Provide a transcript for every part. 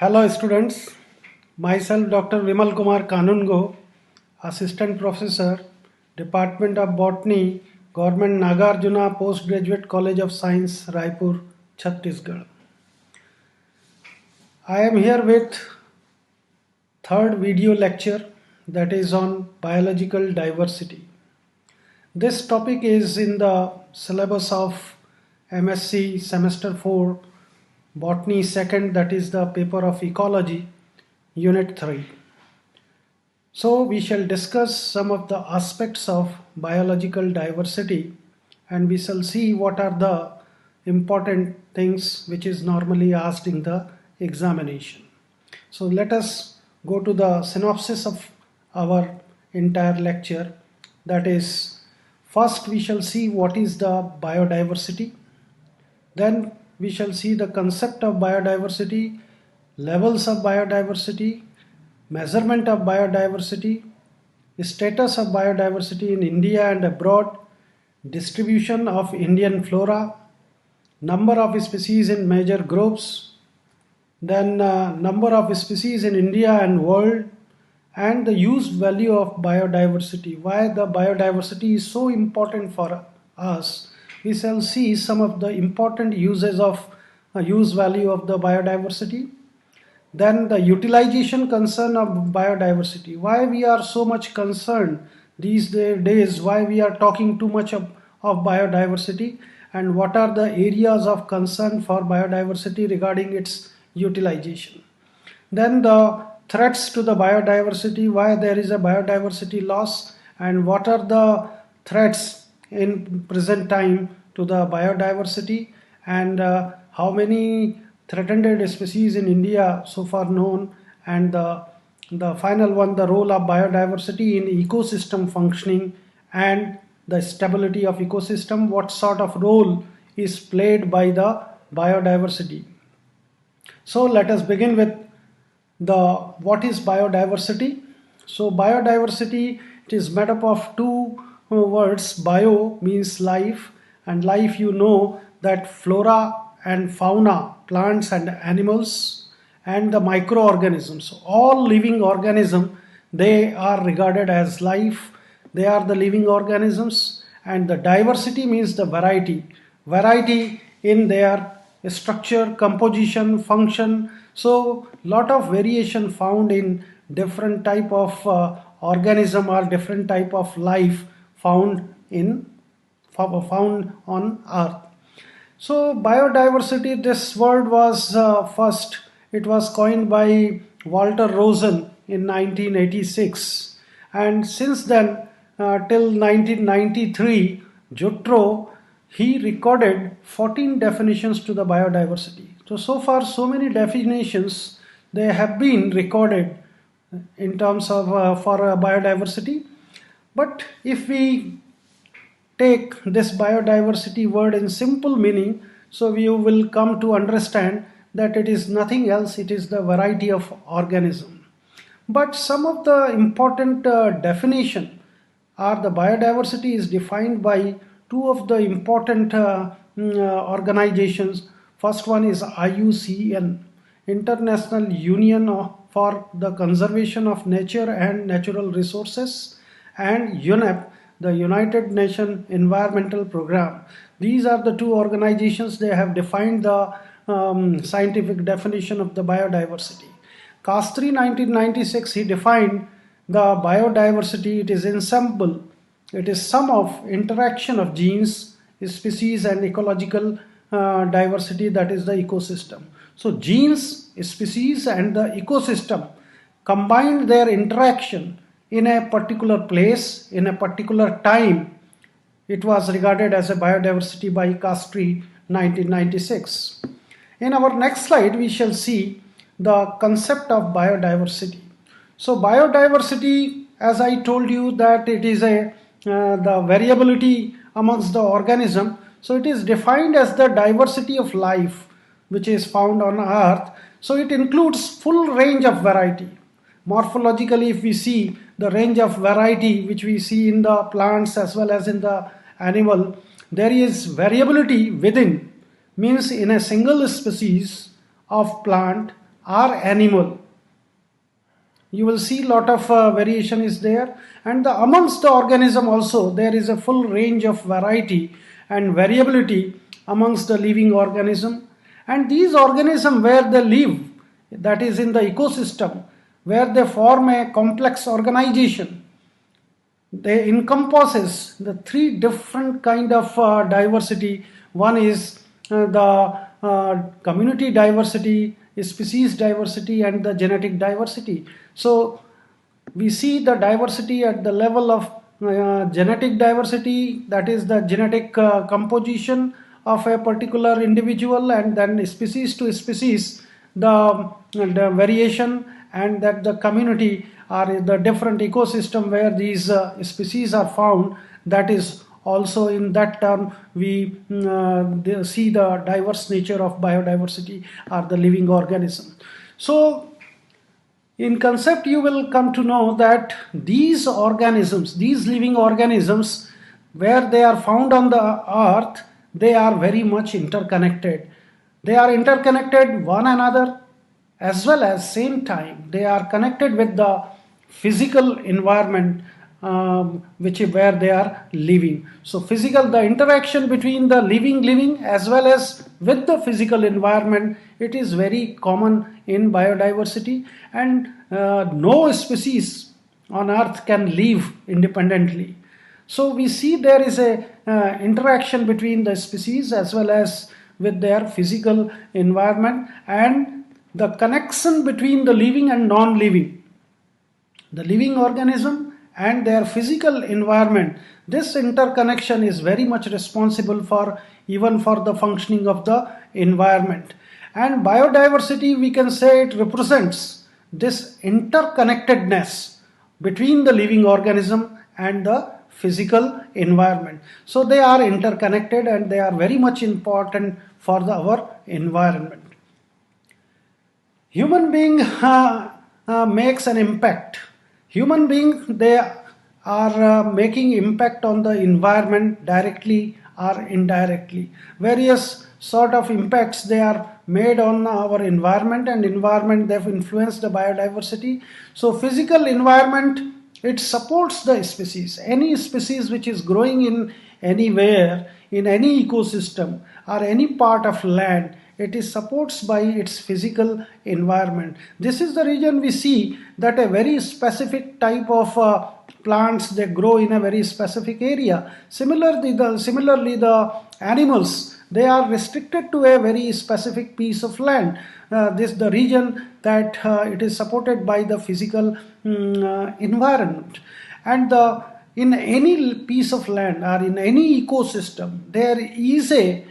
Hello students, myself Dr. Vimal Kumar Kanungo, Assistant Professor, Department of Botany, Government Nagarjuna Postgraduate College of Science, Raipur, Chhattisgarh. I am here with third video lecture that is on biological diversity. This topic is in the syllabus of MSc Semester 4 Botany second, that is the paper of Ecology, Unit 3. So we shall discuss some of the aspects of biological diversity and we shall see what are the important things which is normally asked in the examination. So let us go to the synopsis of our entire lecture. That is, first we shall see what is the biodiversity. Then we shall see the concept of biodiversity, levels of biodiversity, measurement of biodiversity, status of biodiversity in India and abroad, distribution of Indian flora, number of species in major groups, then number of species in India and world, and the used value of biodiversity. Why the biodiversity is so important for us. We shall see some of the important uses of use value of the biodiversity. Then the utilization concern of biodiversity. Why we are so much concerned these days, why we are talking too much of biodiversity, and what are the areas of concern for biodiversity regarding its utilization. Then the threats to the biodiversity, why there is a biodiversity loss and what are the threats in present time to the biodiversity, and how many threatened species in India so far known, and the final one, the role of biodiversity in ecosystem functioning and the stability of ecosystem, what sort of role is played by the biodiversity. So let us begin with the what is biodiversity. So biodiversity, it is made up of two words. Bio means life, and life, you know that flora and fauna, plants and animals, and the microorganisms. So all living organisms, they are regarded as life. They are the living organisms. And the diversity means the variety in their structure, composition, function. So lot of variation found in different type of organism or different type of life found on earth. So biodiversity, this word was first, it was coined by Walter Rosen in 1986, and since then till 1993, Jutro, he recorded 14 definitions to the biodiversity. So far so many definitions they have been recorded in terms of for biodiversity. But if we take this biodiversity word in simple meaning, so you will come to understand that it is nothing else, it is the variety of organism. But some of the important definition are the biodiversity is defined by two of the important organizations. First one is IUCN, International Union for the Conservation of Nature and Natural Resources, and UNEP, the United Nations Environmental Program. These are the two organizations, they have defined the scientific definition of the biodiversity. Castry 1996, he defined the biodiversity, it is ensemble, it is sum of interaction of genes, species and ecological diversity, that is the ecosystem. So genes, species and the ecosystem combined their interaction in a particular place, in a particular time, it was regarded as a biodiversity by Castry 1996. In our next slide, we shall see the concept of biodiversity. So biodiversity, as I told you, that it is the variability amongst the organism. So it is defined as the diversity of life which is found on earth. So it includes full range of variety. Morphologically, if we see the range of variety which we see in the plants as well as in the animal, there is variability within, means in a single species of plant or animal. You will see lot of variation is there, and amongst the organism also there is a full range of variety and variability amongst the living organism. And these organisms where they live, that is in the ecosystem, where they form a complex organization, they encompasses the three different kind of diversity. One is the community diversity, species diversity, and the genetic diversity. So we see the diversity at the level of genetic diversity, that is the genetic composition of a particular individual, and then species to species the variation, and that the community or the different ecosystem where these species are found, that is also in that term we see the diverse nature of biodiversity or the living organism. So in concept you will come to know that these organisms, these living organisms, where they are found on the earth, they are very much interconnected. They are interconnected one another, as well as same time they are connected with the physical environment, which is where they are living. So physical, the interaction between the living as well as with the physical environment, it is very common in biodiversity, and no species on earth can live independently. So we see there is a interaction between the species as well as with their physical environment, and the connection between the living and non-living, the living organism and their physical environment. This interconnection is very much responsible for even for the functioning of the environment. And biodiversity, we can say, it represents this interconnectedness between the living organism and the physical environment. So they are interconnected and they are very much important for our environment. Human being makes an impact. Human beings, they are making impact on the environment directly or indirectly. Various sort of impacts they are made on our environment, and environment they've influenced the biodiversity. So physical environment, it supports the species. Any species which is growing in anywhere, in any ecosystem or any part of land, it is supports by its physical environment. This is the reason we see that a very specific type of plants, they grow in a very specific area. Similarly the animals, they are restricted to a very specific piece of land. This the region that it is supported by the physical environment. And in any piece of land or in any ecosystem, there is a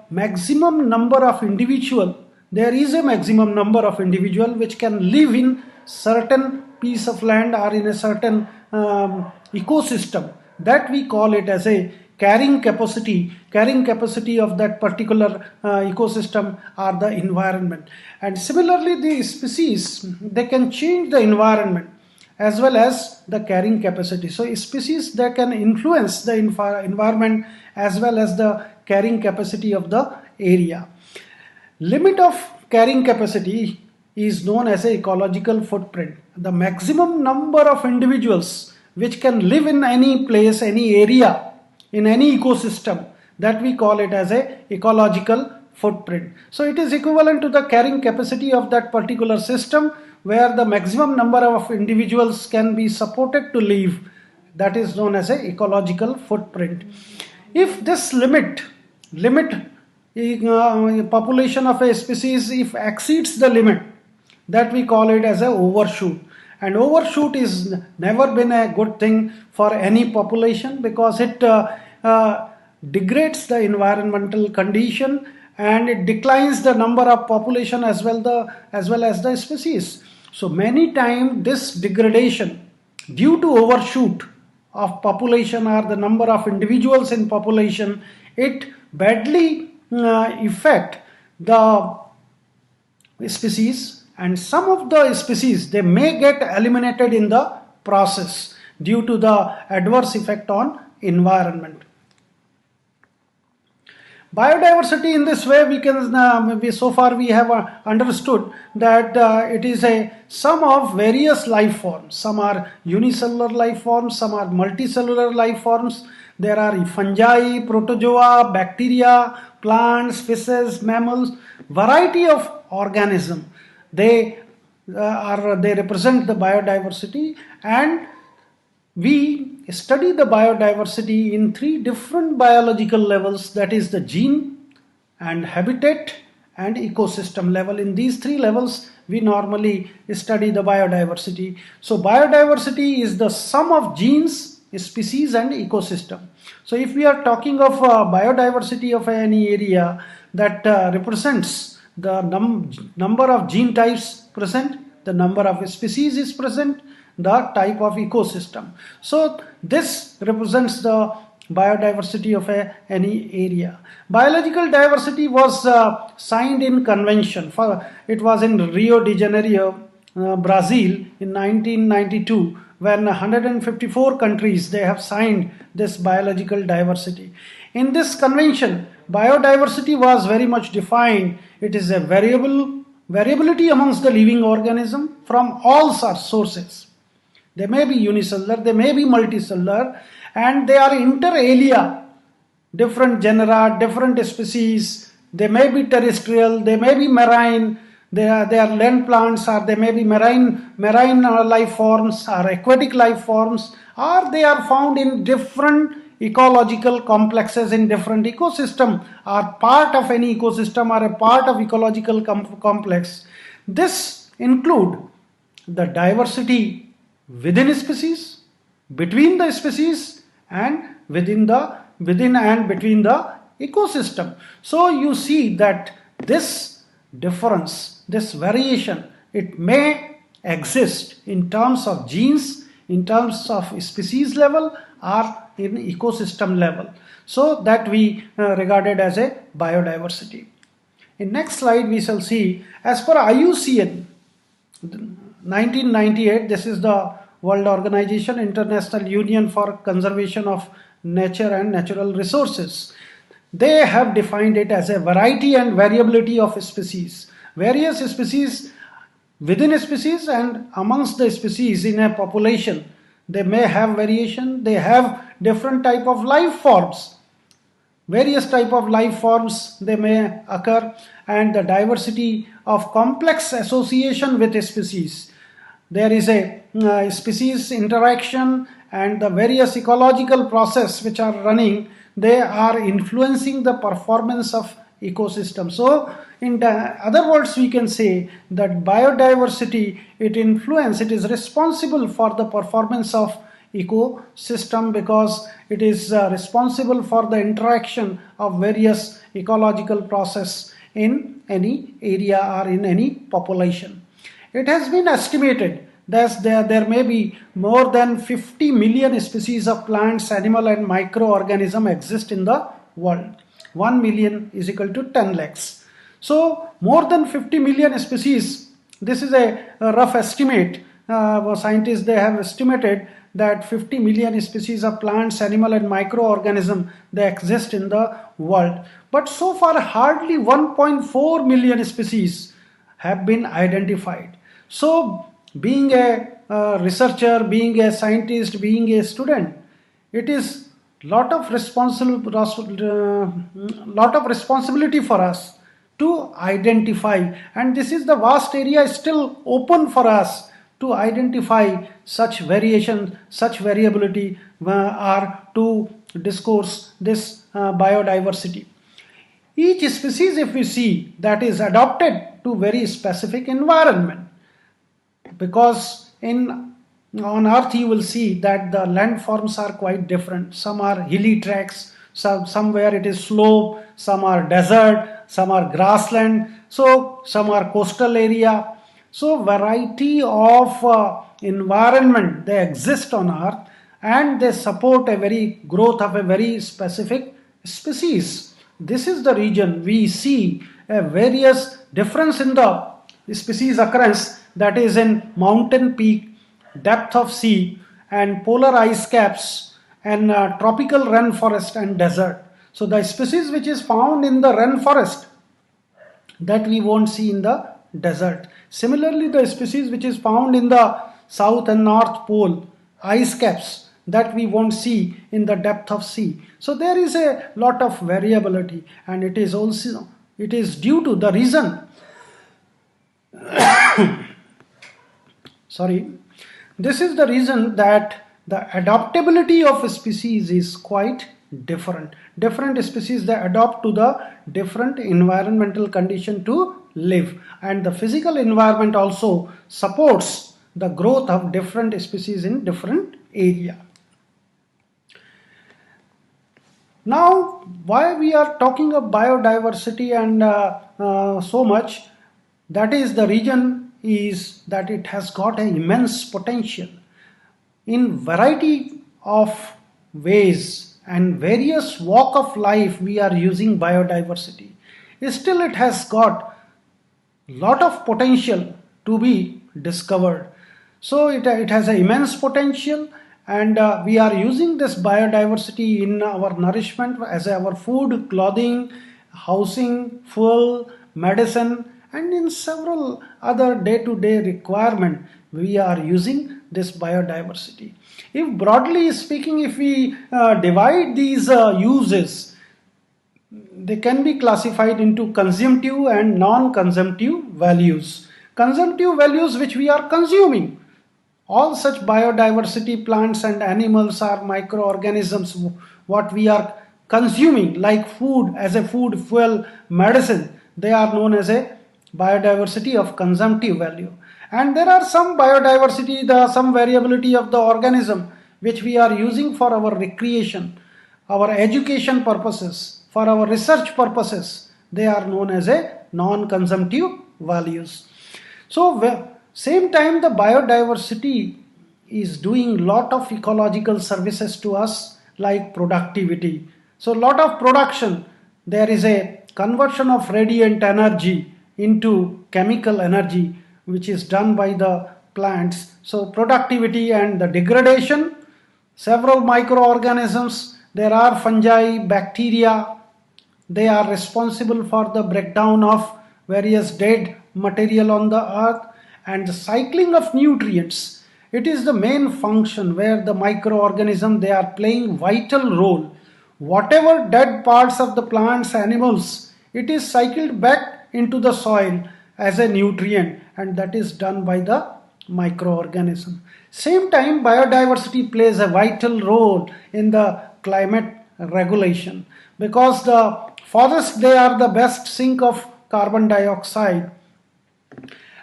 maximum number of individual. There is a maximum number of individual which can live in certain piece of land or in a certain ecosystem, that we call it as a carrying capacity of that particular ecosystem or the environment. And similarly the species, they can change the environment as well as the carrying capacity. So species that can influence the environment as well as the carrying capacity of the area. Limit of carrying capacity is known as a ecological footprint. The maximum number of individuals which can live in any place, any area, in any ecosystem, that we call it as a ecological footprint. So it is equivalent to the carrying capacity of that particular system, where the maximum number of individuals can be supported to live. That is known as a ecological footprint. If this limit population of a species, if exceeds the limit, that we call it as a overshoot. And overshoot is never been a good thing for any population, because it degrades the environmental condition and it declines the number of population as well as the species. So many times this degradation due to overshoot of population or the number of individuals in population, it badly affect the species, and some of the species, they may get eliminated in the process due to the adverse effect on environment. Biodiversity, in this way, we can maybe so far we have understood that it is a sum of various life forms. Some are unicellular life forms, some are multicellular life forms. There are fungi, protozoa, bacteria, plants, fishes, mammals, variety of organism. They they represent the biodiversity, and we study the biodiversity in three different biological levels, that is the gene and habitat and ecosystem level. In these three levels we normally study the biodiversity. So biodiversity is the sum of genes, species and ecosystem. So if we are talking of biodiversity of any area, that represents the number of gene types present, the number of species is present, the type of ecosystem. So this represents the biodiversity of any area. Biological diversity was signed in convention. It was in Rio de Janeiro, Brazil in 1992, when 154 countries they have signed this biological diversity. In this convention, biodiversity was very much defined. It is a variability amongst the living organism from all sources. They may be unicellular, they may be multicellular, and they are inter alia, different genera, different species. They may be terrestrial, they may be marine, they are land plants, or they may be marine life forms or aquatic life forms, or they are found in different ecological complexes in different ecosystem, are part of any ecosystem or a part of ecological complex. This include the diversity within species, between the species, and within and between the ecosystem. So you see that this difference, this variation, it may exist in terms of genes, in terms of species level, or in ecosystem level. So that we regarded as a biodiversity. In next slide we shall see, as per IUCN 1998, this is the World Organization, International Union for Conservation of Nature and Natural Resources. They have defined it as a variety and variability of species. Various species within a species and amongst the species in a population, they may have variation, they have different type of life forms. Various type of life forms they may occur, and the diversity of complex association with a species. There is a species interaction, and the various ecological process which are running, they are influencing the performance of ecosystem. So in other words, we can say that biodiversity, it is responsible for the performance of ecosystem, because it is responsible for the interaction of various ecological process in any area or in any population. It has been estimated that there may be more than 50 million species of plants, animal and microorganism exist in the world. 1 million is equal to 10 lakhs. So more than 50 million species, this is a rough estimate. Scientists, they have estimated that 50 million species of plants, animal and microorganism, they exist in the world. But so far hardly 1.4 million species have been identified. So being a researcher, being a scientist, being a student, it is lot of responsibility for us to identify, and this is the vast area still open for us to identify such variation, such variability, or to discourse this biodiversity. Each species, if we see, that is adapted to very specific environment, because on earth you will see that the landforms are quite different. Some are hilly tracts, somewhere it is slope, some are desert, some are grassland, so some are coastal area. So variety of environment they exist on earth, and they support a very growth of a very specific species. This is the region we see a various difference in the species occurrence, that is in mountain peak, depth of sea, and polar ice caps, and tropical rainforest and desert. So the species which is found in the rainforest, that we won't see in the desert. Similarly, the species which is found in the south and north pole ice caps, that we won't see in the depth of sea. So there is a lot of variability, and it is due to the reason, sorry, this is the reason that the adaptability of a species is quite different species, they adapt to the different environmental condition to live, and the physical environment also supports the growth of different species in different area. Now, why we are talking of biodiversity and so much, that is the reason is that it has got an immense potential in variety of ways and various walk of life. We are using biodiversity, still it has got lot of potential to be discovered. So it has an immense potential, and we are using this biodiversity in our nourishment as our food, clothing, housing, fuel, medicine, and in several other day-to-day requirement we are using this biodiversity. If broadly speaking, if we divide these uses, they can be classified into consumptive and non-consumptive values. Consumptive values, which we are consuming. All such biodiversity, plants and animals are microorganisms, what we are consuming, like food, as a food, fuel, medicine, they are known as a biodiversity of consumptive value. And there are some biodiversity, some variability of the organism, which we are using for our recreation, our education purposes, for our research purposes. They are known as a non-consumptive values. So same time, the biodiversity is doing lot of ecological services to us, like productivity. So lot of production, there is a conversion of radiant energy into chemical energy, which is done by the plants. So productivity and the degradation, several microorganisms, there are fungi, bacteria, they are responsible for the breakdown of various dead material on the earth, and the cycling of nutrients. It is the main function where the microorganism, they are playing vital role. Whatever dead parts of the plants, animals, it is cycled back into the soil as a nutrient, and that is done by the microorganism. Same time, biodiversity plays a vital role in the climate regulation, because the forests, they are the best sink of carbon dioxide,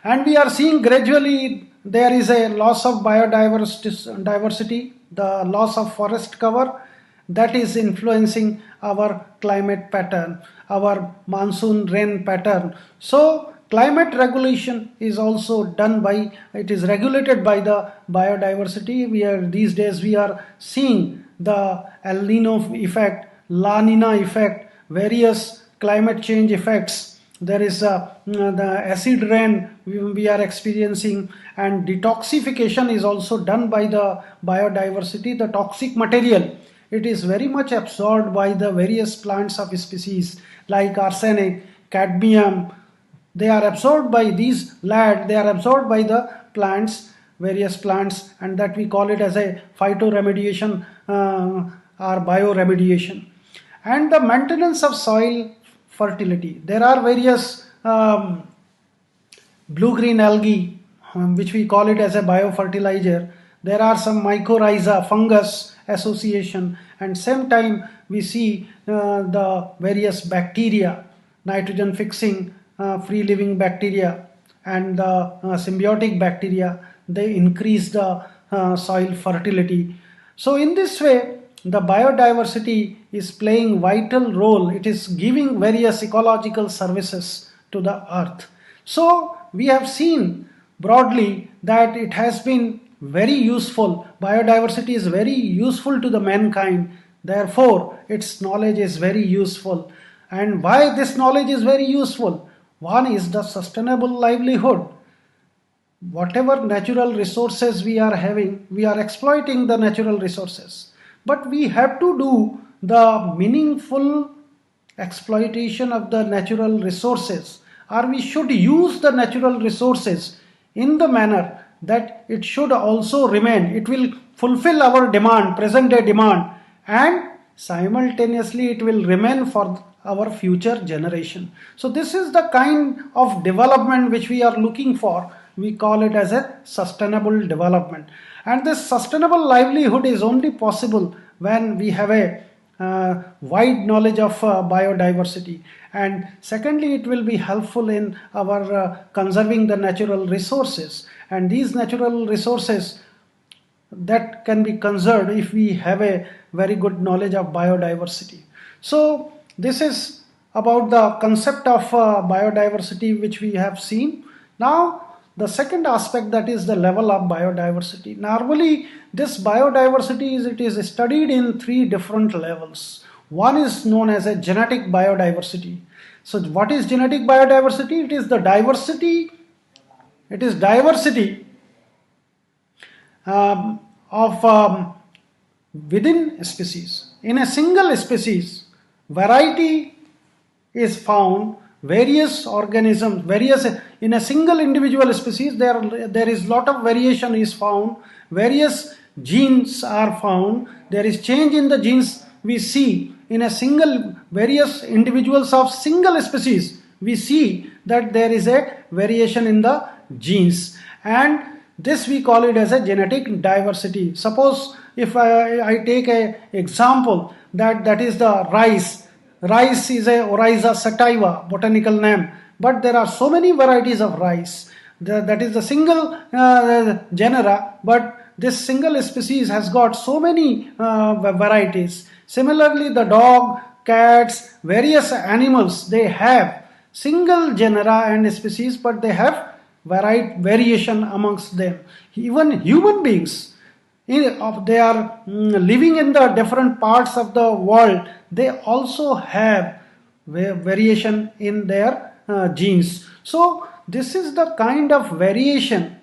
and we are seeing gradually there is a loss of biodiversity, the loss of forest cover, that is influencing our climate pattern, our monsoon rain pattern. So climate regulation is also done by, it is regulated by the biodiversity. These days we are seeing the El Nino effect, La Nina effect, various climate change effects. There is the acid rain we are experiencing, and detoxification is also done by the biodiversity. The toxic material, it is very much absorbed by the various plants of species like arsenic, cadmium. They are absorbed by these lead, they are absorbed by the plants, various plants, and that we call it as a phytoremediation or bioremediation. And the maintenance of soil fertility. There are various blue-green algae, which we call it as a biofertilizer. There are some mycorrhiza, fungus association, and same time we see the various bacteria, nitrogen fixing, free living bacteria, and the symbiotic bacteria, they increase the soil fertility. So in this way, the biodiversity is playing vital role. It is giving various ecological services to the earth. So we have seen broadly that it has been very useful. Biodiversity is very useful to the mankind. Therefore, its knowledge is very useful. And why this knowledge is very useful? One is the sustainable livelihood. Whatever natural resources we are having, we are exploiting the natural resources. But we have to do the meaningful exploitation of the natural resources, or we should use the natural resources in the manner that it should also remain, it will fulfill our demand, present day demand, and simultaneously it will remain for our future generation. So this is the kind of development which we are looking for. We call it as a sustainable development, and this sustainable livelihood is only possible when we have a wide knowledge of biodiversity, and secondly it will be helpful in our conserving the natural resources, and these natural resources that can be conserved if we have a very good knowledge of biodiversity. So this is about the concept of biodiversity which we have seen. Now the second aspect, that is the level of biodiversity. Normally this biodiversity it is studied in three different levels. One is known as a genetic biodiversity. So what is genetic biodiversity? It is diversity of within a species. In a single species, variety is found, various organisms, in a single individual species there is lot of variation is found, various genes are found, there is change in the genes we see in a single, various individuals of single species, we see that there is a variation in the genes, and this we call it as a genetic diversity. Suppose if I take a example, that is the rice. Rice is a Oryza sativa botanical name, but there are so many varieties of rice. That is the single genera, but this single species has got so many varieties. Similarly, the dog, cats, various animals, they have single genera and species, but they have variation amongst them. Even human beings, they are living in the different parts of the world, they also have variation in their genes. So this is the kind of variation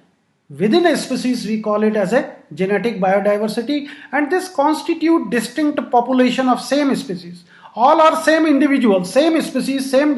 within a species, we call it as a genetic biodiversity, and this constitute distinct population of same species. All are same individuals, same species, same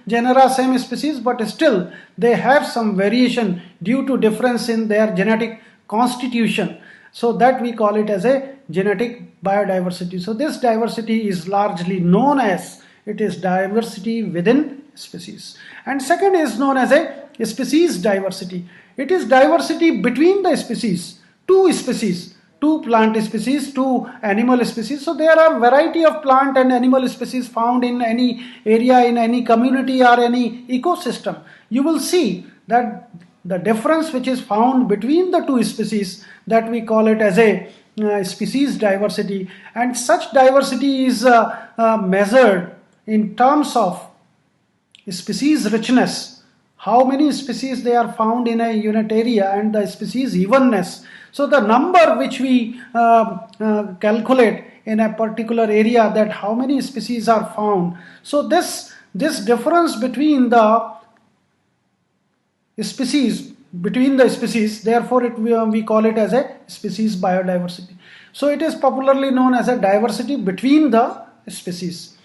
genera, same species, but still they have some variation due to difference in their genetic constitution. So that we call it as a genetic biodiversity. So this diversity is largely known as, it is diversity within species. And second is known as a species diversity. It is diversity between the species, two plant species, two animal species. So there are variety of plant and animal species found in any area, in any community or any ecosystem. You will see that the difference which is found between the two species, that we call it as a species diversity, and such diversity is measured in terms of species richness, how many species they are found in a unit area, and the species evenness. So the number which we calculate in a particular area, that how many species are found. So this difference between the species, therefore we call it as a species biodiversity. So it is popularly known as a diversity between the species.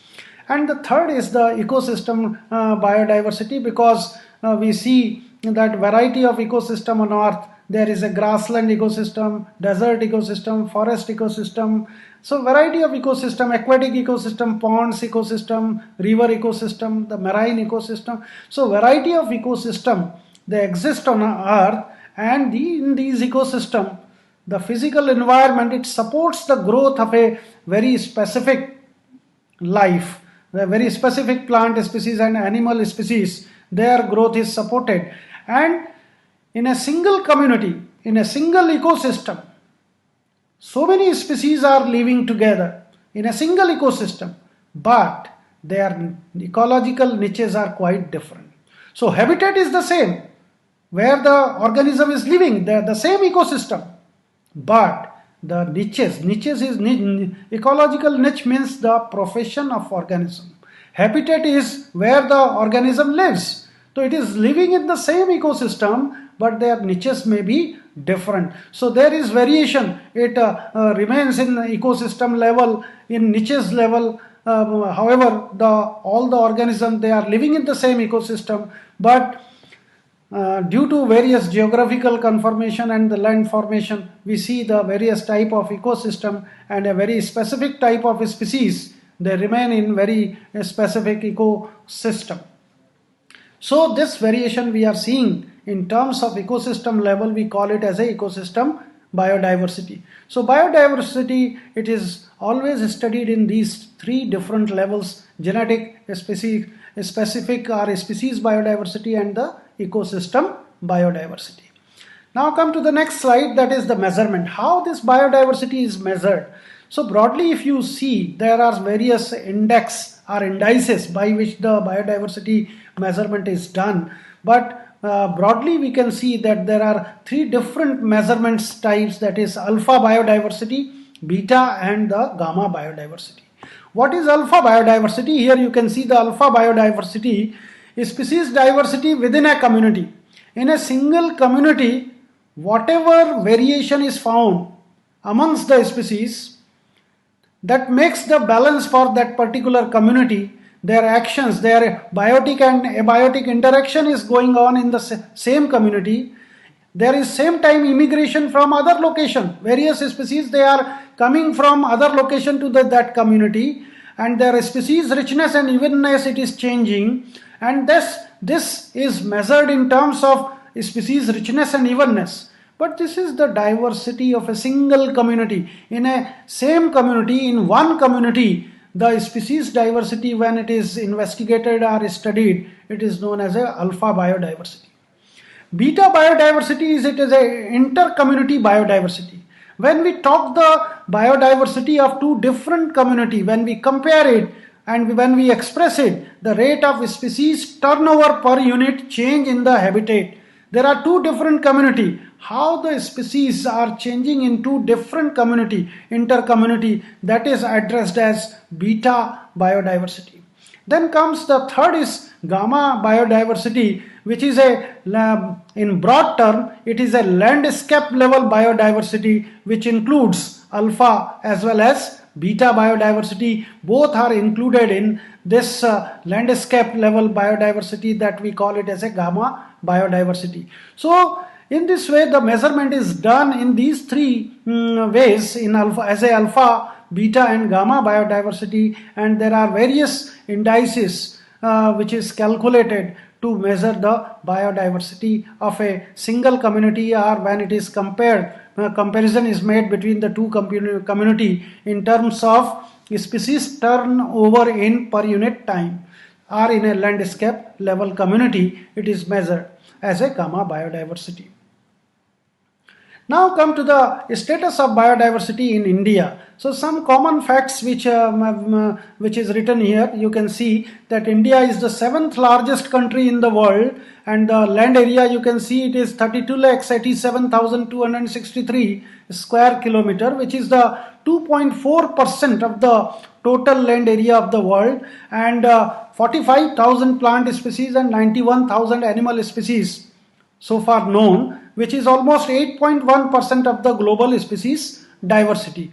And the third is the ecosystem biodiversity, because we see that variety of ecosystem on earth. There is a grassland ecosystem, desert ecosystem, forest ecosystem. So variety of ecosystem, aquatic ecosystem, ponds ecosystem, river ecosystem, the marine ecosystem. So variety of ecosystem, they exist on earth, and in these ecosystem, the physical environment, it supports the growth of a very specific life. The very specific plant species and animal species, their growth is supported. And in a single community, in a single ecosystem, so many species are living together in a single ecosystem, but their ecological niches are quite different. So habitat is the same, where the organism is living, the same ecosystem, but the niches is ecological niche means the profession of organism. Habitat is where the organism lives. So it is living in the same ecosystem, but their niches may be different. So there is variation. It remains in ecosystem level, in niches level. However, all the organisms, they are living in the same ecosystem, but due to various geographical conformation and the land formation, we see the various type of ecosystem and a very specific type of species. They remain in very specific ecosystem. So this variation we are seeing in terms of ecosystem level, we call it as a ecosystem biodiversity. So biodiversity, it is always studied in these three different levels: genetic, specific or species biodiversity, and the ecosystem biodiversity. Now come to the next slide, that is the measurement. How this biodiversity is measured. So broadly, if you see, there are various index or indices by which the biodiversity measurement is done. But broadly, we can see that there are three different measurements types, that is alpha biodiversity, beta, and the gamma biodiversity. What is alpha biodiversity? Here you can see the alpha biodiversity is species diversity within a community. In a single community, whatever variation is found amongst the species, that makes the balance for that particular community. Their actions, their biotic and abiotic interaction is going on in the same community. There is same time immigration from other location. Various species, they are coming from other location to that community, and their species richness and evenness, it is changing, and this is measured in terms of species richness and evenness. But this is the diversity of a single community. In a same community, in one community, the species diversity, when it is investigated or studied, it is known as a alpha biodiversity. Beta biodiversity is a inter-community biodiversity. When we talk the biodiversity of two different community, when we compare it and when we express it, the rate of species turnover per unit change in the habitat. There are two different community. How the species are changing in two different community, inter-community, that is addressed as beta biodiversity. Then comes the third is gamma biodiversity, which is in broad term, it is a landscape level biodiversity, which includes alpha as well as beta biodiversity. Both are included in this landscape level biodiversity, that we call it as a gamma biodiversity. So in this way, the measurement is done in these three ways, in alpha, as a alpha, beta, and gamma biodiversity, and there are various indices which is calculated to measure the biodiversity of a single community, or when it is compared, comparison is made between the two community in terms of species turnover in per unit time, or in a landscape level community, it is measured as a gamma biodiversity. Now come to the status of biodiversity in India. So some common facts which is written here. You can see that India is the 7th largest country in the world, and the land area, you can see it is 32,87,263 square kilometer, which is the 2.4% of the total land area of the world, and 45,000 plant species and 91,000 animal species so far known, which is almost 8.1% of the global species diversity.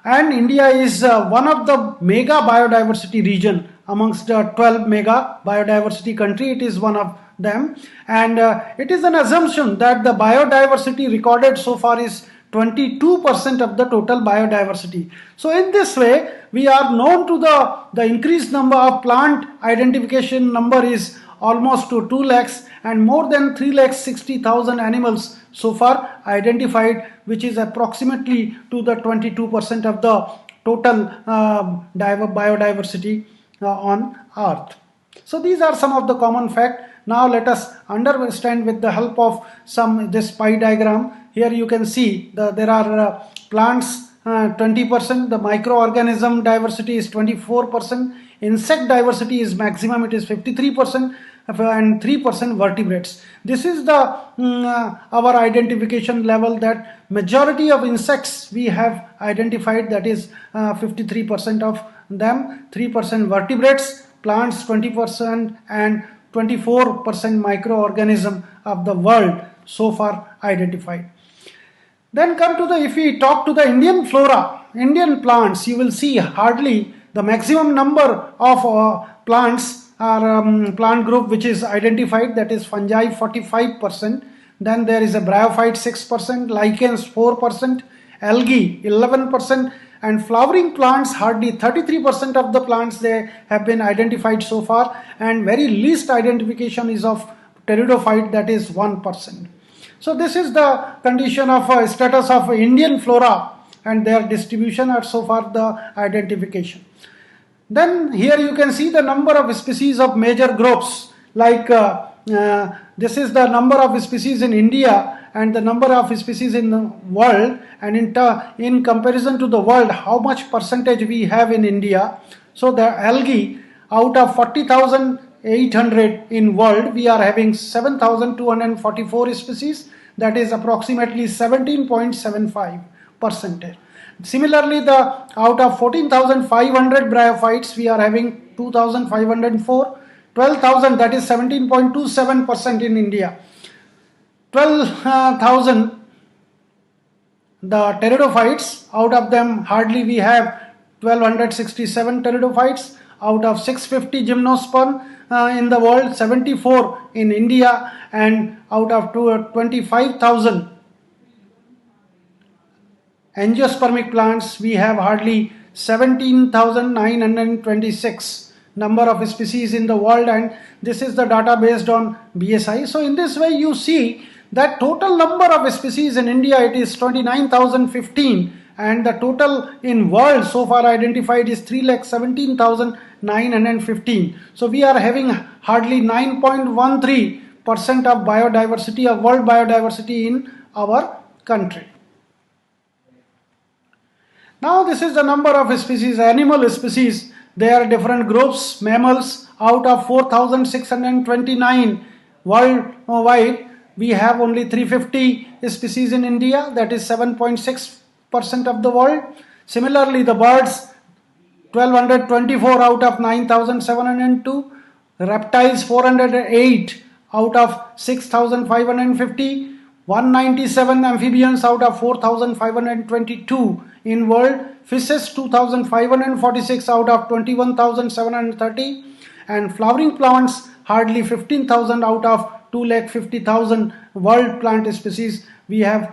And India is one of the mega biodiversity region amongst the 12 mega biodiversity country. It is one of them, and it is an assumption that the biodiversity recorded so far is 22% of the total biodiversity. So in this way, we are known to the increased number of plant identification number is almost to 2 lakhs, and more than 3,60,000 animals so far identified, which is approximately to the 22% of the total biodiversity on earth. So these are some of the common facts. Now let us understand with the help of this pie diagram. Here you can see there are plants 20%, the microorganism diversity is 24%, insect diversity is maximum, it is 53%, and 3% vertebrates. This is the our identification level, that majority of insects we have identified, that is 53% of them, 3% vertebrates, plants 20%, and 24% microorganism of the world so far identified. Then come to the, if we talk to the Indian flora, Indian plants, you will see hardly the maximum number of plants are plant group which is identified, that is fungi 45%, then there is a bryophyte 6%, lichens 4%, algae 11%, and flowering plants hardly 33% of the plants they have been identified so far, and very least identification is of pteridophyte, that is 1%. So this is the condition of status of Indian flora and their distribution or so far the identification. Then here you can see the number of species of major groups, like this is the number of species in India and the number of species in the world, and in comparison to the world how much percentage we have in India. So the algae, out of 40,800 in world, we are having 7,244 species, that is approximately 17.75%. Similarly, out of 14,500 bryophytes, we are having 2,504, 12,000, that is 17.27% in India. 12,000 the pteridophytes, out of them hardly we have 1267 pteridophytes, out of 650 gymnosperm in the world, 74 in India, and out of 25,000 angiospermic plants, we have hardly 17,926 number of species in the world, and this is the data based on BSI. So in this way you see that total number of species in India, it is 29,015, and the total in world so far identified is 3,17,915. So we are having hardly 9.13% of biodiversity, of world biodiversity in our country. Now this is the number of species, animal species. There are different groups. Mammals, out of 4,629 worldwide, we have only 350 species in India, that is 7.6% of the world. Similarly, the birds, 1,224 out of 9,702. Reptiles, 408 out of 6,550. 197 amphibians out of 4,522 in world. Fishes, 2,546 out of 21,730. And flowering plants, hardly 15,000 out of 2,50,000 world plant species we have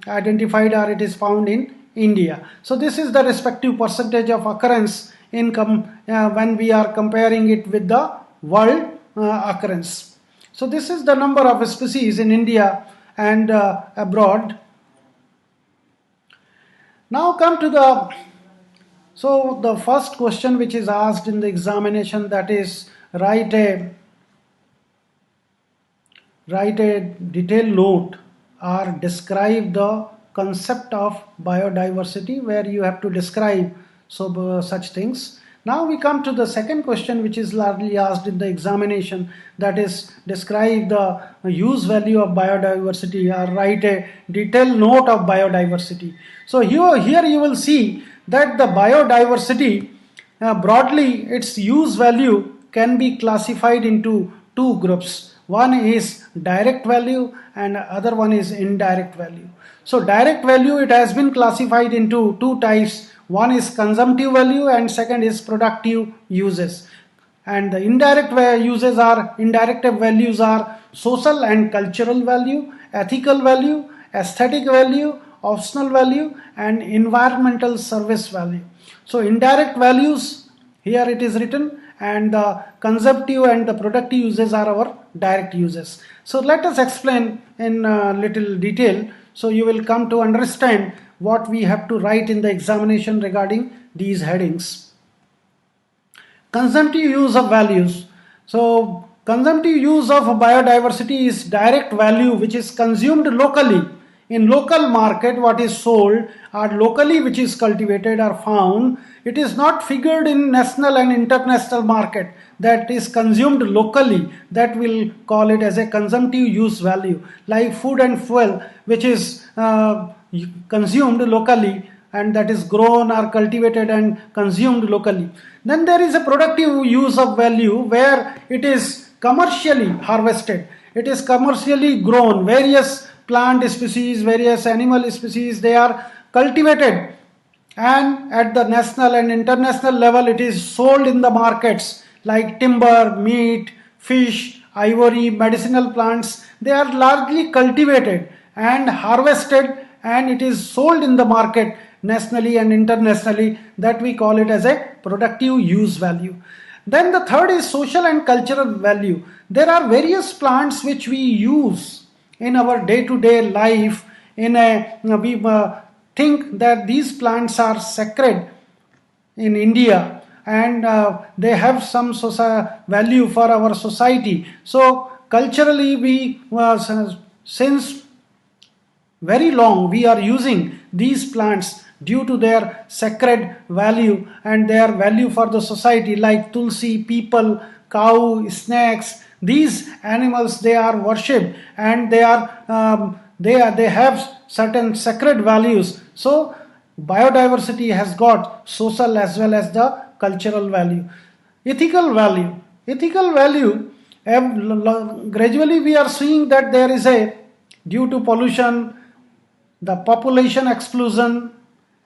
identified, or it is found in India. So this is the respective percentage of occurrence in when we are comparing it with the world occurrence. So this is the number of species in India and abroad. Now come to the first question which is asked in the examination, that is write a detailed note or describe the concept of biodiversity, where you have to describe such things. Now we come to the second question which is largely asked in the examination, that is describe the use value of biodiversity or write a detailed note of biodiversity. So here you will see that the biodiversity broadly its use value can be classified into two groups. One is direct value and other one is indirect value. So direct value, it has been classified into two types. One is consumptive value and second is productive uses. And the indirect values are social and cultural value, ethical value, aesthetic value, optional value, and environmental service value. So indirect values, here it is written, and the consumptive and the productive uses are our direct uses. So let us explain in little detail, so you will come to understand what we have to write in the examination regarding these headings. Consumptive use of values. So consumptive use of biodiversity is direct value which is consumed locally. In local market, what is sold or locally which is cultivated or found, it is not figured in national and international market, that is consumed locally, that will call it as a consumptive use value, like food and fuel which is consumed locally and that is grown or cultivated and consumed locally. Then there is a productive use of value where it is commercially harvested. It is commercially grown. Various plant species, various animal species, they are cultivated, and at the national and international level it is sold in the markets like timber, meat, fish, ivory, medicinal plants. They are largely cultivated and harvested, and it is sold in the market nationally and internationally. That we call it as a productive use value. Then the third is social and cultural value. There are various plants which we use in our day-to-day life. We think that these plants are sacred in India, and they have some value for our society. So culturally, since very long we are using these plants due to their sacred value and their value for the society, like tulsi, people, cow, snakes. These animals, they are worshipped, and they have certain sacred values. So biodiversity has got social as well as the cultural value. Ethical value, gradually we are seeing that there is a, due to pollution, the population explosion,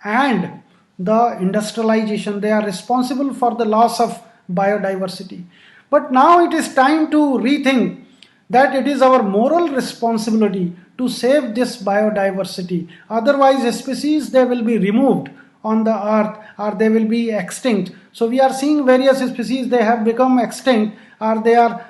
and the industrialization, they are responsible for the loss of biodiversity. But now it is time to rethink that it is our moral responsibility to save this biodiversity. Otherwise, species, they will be removed on the earth, or they will be extinct. So we are seeing various species, they have become extinct, or they are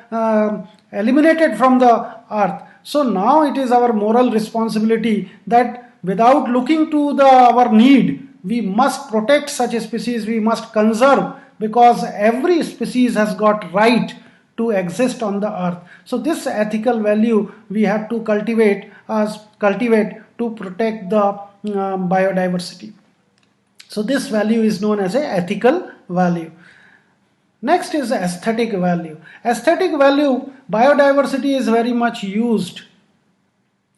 eliminated from the earth. So now it is our moral responsibility that without looking to our need, we must protect such a species, we must conserve, because every species has got right to exist on the earth. So this ethical value we have to cultivate to protect the biodiversity. So this value is known as a ethical value. Next is aesthetic value. Aesthetic value, biodiversity is very much used.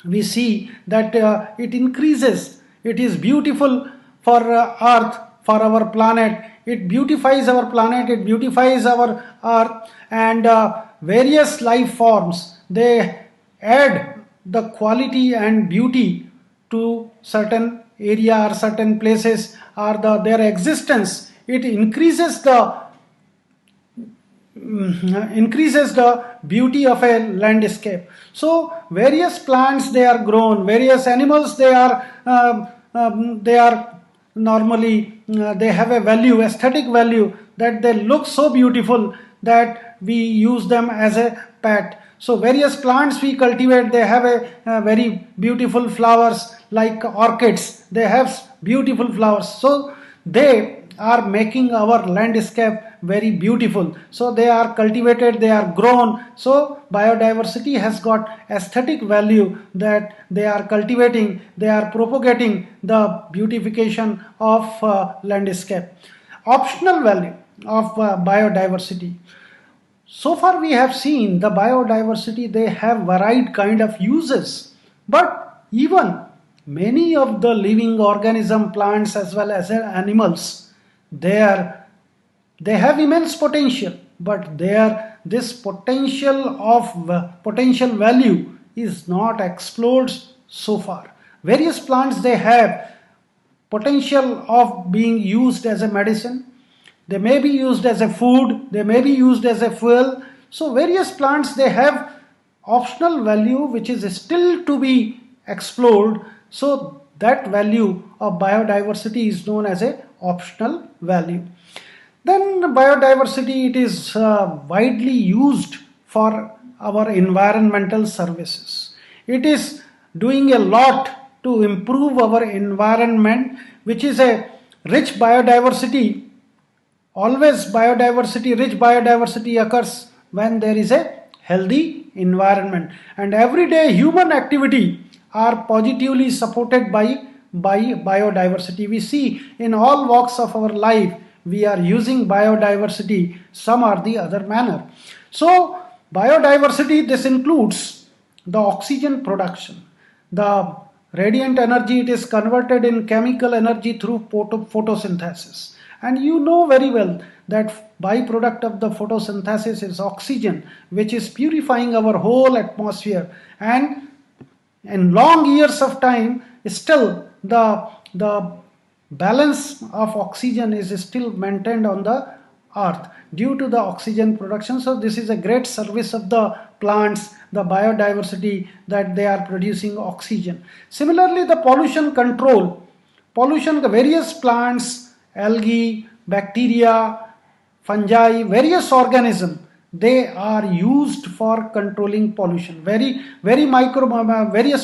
We see that it increases, it is beautiful for earth, for our planet. It beautifies our planet, it beautifies our earth, and various life forms, they add the quality and beauty to certain area or certain places, or their existence. It increases the beauty of a landscape. So various plants, they are grown, various animals, they are normally they have a value, aesthetic value, that they look so beautiful that we use them as a pet. So various plants we cultivate, they have a very beautiful flowers, like orchids, they have beautiful flowers. So they are making our landscape very beautiful. So they are cultivated, they are grown. So biodiversity has got aesthetic value, that they are cultivating, they are propagating the beautification of landscape. Optional value of biodiversity. So far we have seen the biodiversity, they have varied kind of uses, but even many of the living organism, plants as well as animals, they have immense potential, but this potential value is not explored so far. Various plants, they have potential of being used as a medicine. They may be used as a food, they may be used as a fuel. So various plants, they have optional value which is still to be explored. So that value of biodiversity is known as a optional value. Then biodiversity, it is widely used for our environmental services. It is doing a lot to improve our environment, which is a rich biodiversity. Always rich biodiversity occurs when there is a healthy environment. And everyday human activity are positively supported by biodiversity. We see in all walks of our life, we are using biodiversity some or the other manner. So biodiversity, this includes the oxygen production, the radiant energy, it is converted in chemical energy through photosynthesis. And you know very well that byproduct of the photosynthesis is oxygen, which is purifying our whole atmosphere. And in long years of time, still the balance of oxygen is still maintained on the earth due to the oxygen production. So this is a great service of the plants, the biodiversity, that they are producing oxygen. Similarly, the pollution control. Pollution, the various plants, algae, bacteria, fungi, various organisms, they are used for controlling pollution. Various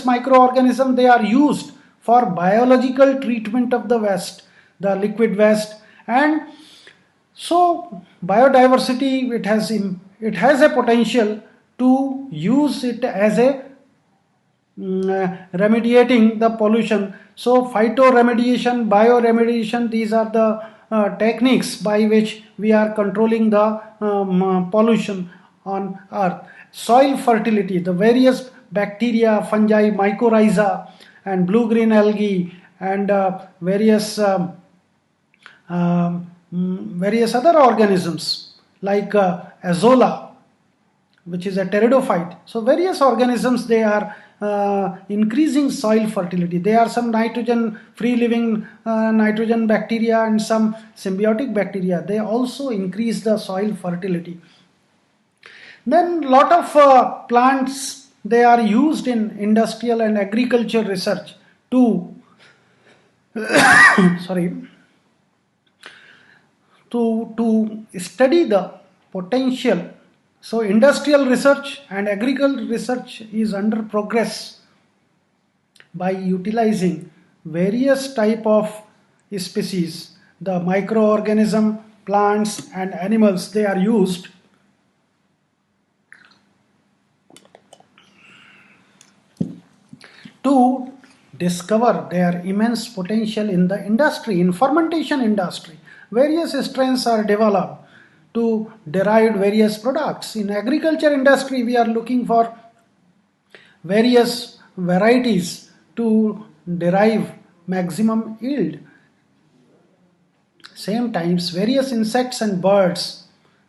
microorganisms, they are used for biological treatment of the waste, the liquid waste. And so biodiversity, it has a potential to use it as a remediating the pollution. So phytoremediation, bioremediation, these are the techniques by which we are controlling the pollution on earth. Soil fertility, the various bacteria, fungi, mycorrhiza, and blue-green algae, and various other organisms like azolla, which is a pteridophyte. So various organisms, they are increasing soil fertility. There are some nitrogen free living nitrogen bacteria and some symbiotic bacteria. They also increase the soil fertility. Then lot of plants, they are used in industrial and agriculture research to sorry, to study the potential. So industrial research and agricultural research is under progress by utilizing various type of species. The microorganism, plants and animals, they are used to discover their immense potential in the industry, in fermentation industry. Various strains are developed to derive various products. In agriculture industry, we are looking for various varieties to derive maximum yield. Same times, various insects and birds,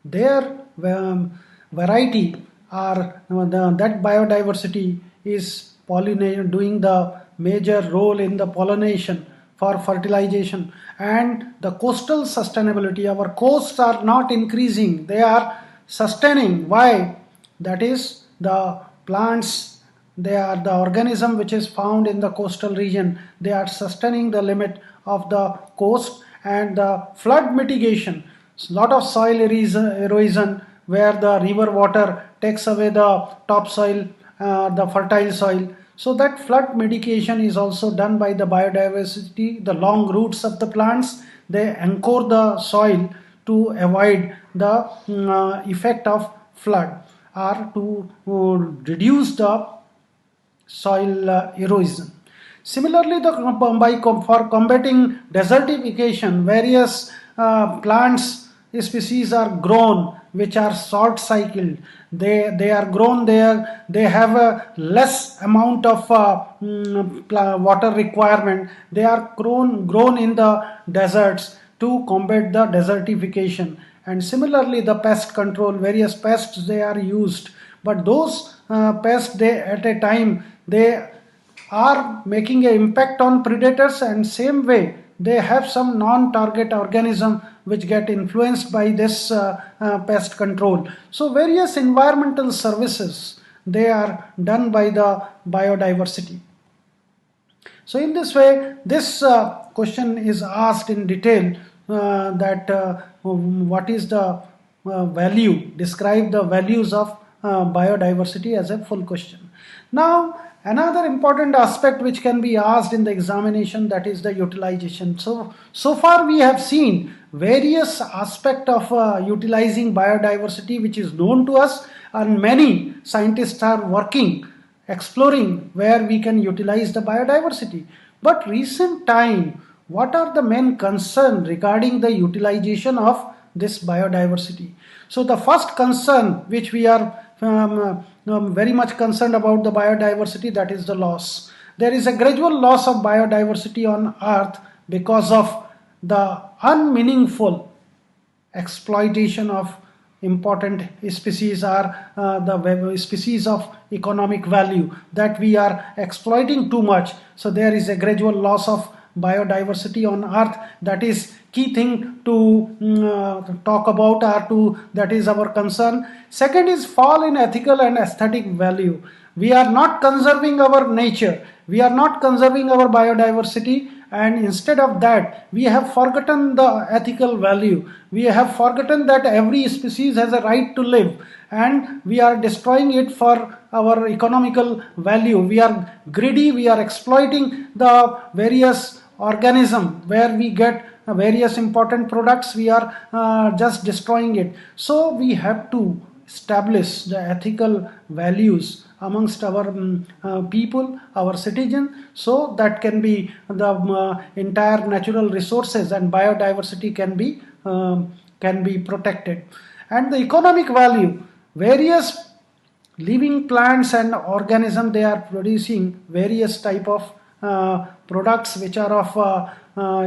their variety are that biodiversity is doing the major role in the pollination for fertilization. And the coastal sustainability, our coasts are not increasing, they are sustaining. Why? That is, the plants, they are the organism which is found in the coastal region, they are sustaining the limit of the coast. And the flood mitigation, a lot of soil erosion where the river water takes away the topsoil, the fertile soil. So that flood mitigation is also done by the biodiversity. The long roots of the plants, they anchor the soil to avoid the effect of flood, or to reduce the soil erosion. Similarly, for combating desertification, various plants species are grown which are short cycled. They are grown there, they have a less amount of water requirement. They are grown in the deserts to combat the desertification. And similarly, the pest control, various pests, they are used. But those pests, they at a time, they are making an impact on predators, and same way they have some non-target organism which get influenced by this pest control. So various environmental services, they are done by the biodiversity. So in this way, this question is asked in detail, that what is the value, describe the values of biodiversity, as a full question. Now another important aspect which can be asked in the examination, that is the utilization. So far we have seen various aspects of utilizing biodiversity which is known to us, and many scientists are working, exploring where we can utilize the biodiversity. But recent time, what are the main concerns regarding the utilization of this biodiversity? So the first concern which we are very much concerned about the biodiversity, that is the loss. There is a gradual loss of biodiversity on earth because of the unmeaningful exploitation of important species are the species of economic value, that we are exploiting too much. So there is a gradual loss of biodiversity on earth. That is key thing to talk about, or to that is our concern. Second is fall in ethical and aesthetic value. We are not conserving our nature, we are not conserving our biodiversity, and instead of that we have forgotten the ethical value. We have forgotten that every species has a right to live, and we are destroying it for our economical value. We are greedy, we are exploiting the various organism where we get various important products. We are just destroying it. So we have to establish the ethical values amongst our people, our citizens, so that can be the entire natural resources and biodiversity can be protected. And the economic value, various living plants and organisms, they are producing various type of products which are of